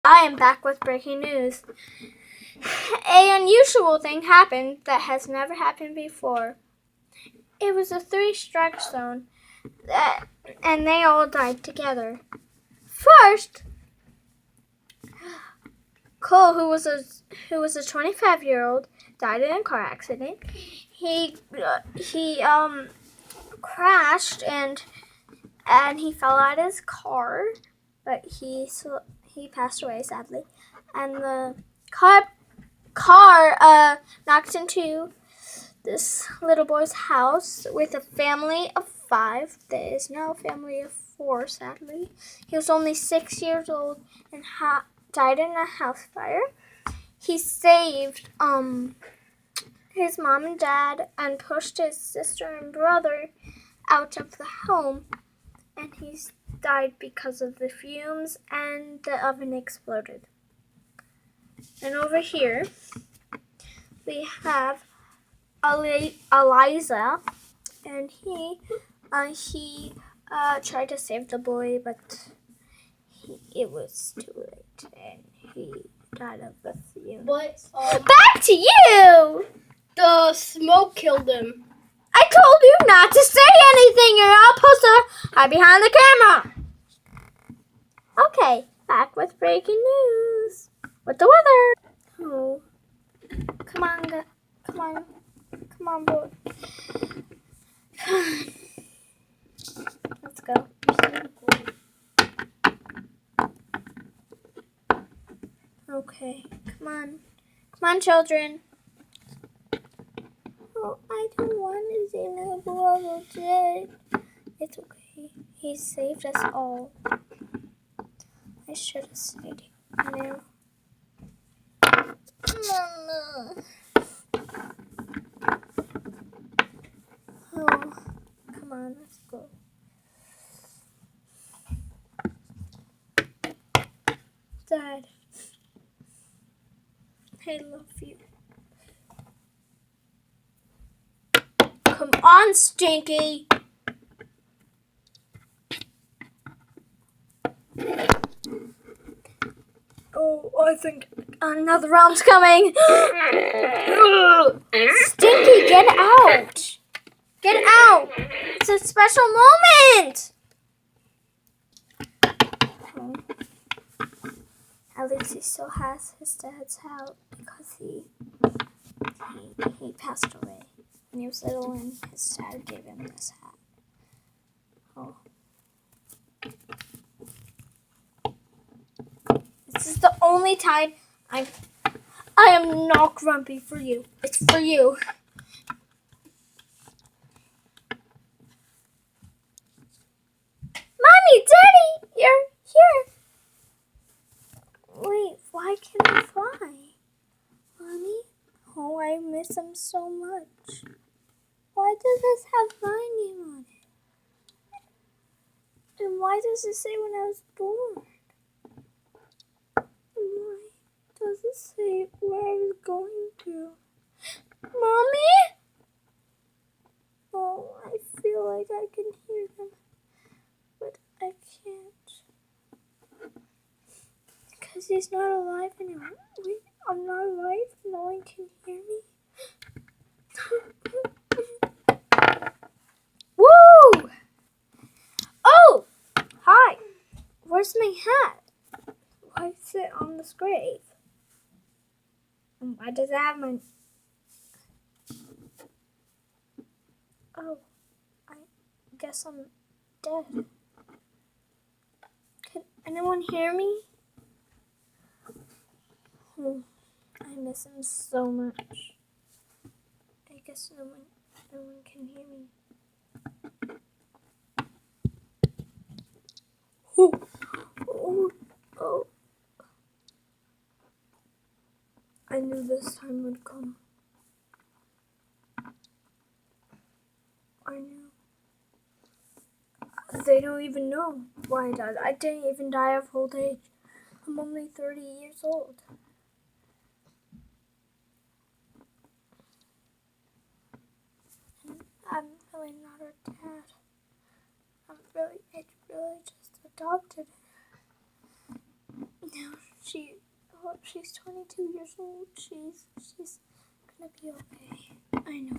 I am back with breaking news. An unusual thing happened that has never happened before. It was a 3-strike zone, and they all died together. First, Cole, who was a 25-year-old, died in a car accident. He crashed and he fell out of his car, but he passed away sadly. And the car knocked into this little boy's house with a family of 5. There is now a family of 4, sadly. He was only 6 years old and died in a house fire. He saved his mom and dad and pushed his sister and brother out of the home, and he died because of the fumes, and the oven exploded. And over here we have Eliza, and he tried to save the boy, but it was too late, and he died of the fumes. But back to you. The smoke killed him. I told you not to say anything. You're all supposed to hide behind the camera. Okay, back with breaking news. With the weather. Oh, come on, boy. Let's go. Okay, come on, children. Oh, I don't want to see my brother dead. It's okay. He saved us all. I should have stayed here. Mama. Oh, come on, let's go. Dad, I love you. Come on, Stinky. Oh, I think another round's coming. Stinky, get out. Get out. It's a special moment. Oh. At least he still has his dad's hat because he passed away when he was little, and his dad gave him this hat. Oh. This is the only time I am not grumpy for you. It's for you. Mommy, Daddy, you're here. Wait, why can't I fly? Mommy? Oh, I miss him so much. Why does this have my name on it? And why does it say when I was born? Why does it say where I was going to? Mommy? Oh, I feel like I can hear them, but I can't. Because he's not alive anymore. Wait, I'm not alive? No one can hear me? Woo! Oh! Hi! Where's my hat? Why is it on this grave? And why does it have my... Oh, I guess I'm dead. Can anyone hear me? Oh, I miss him so much. I guess no one can hear me. Oh. I knew this time would come. I knew. They don't even know why I died. I didn't even die of old age. I'm only 30 years old. And I'm really not her dad. I really just adopted her. No, she's 22 years old. She's gonna be okay. I know.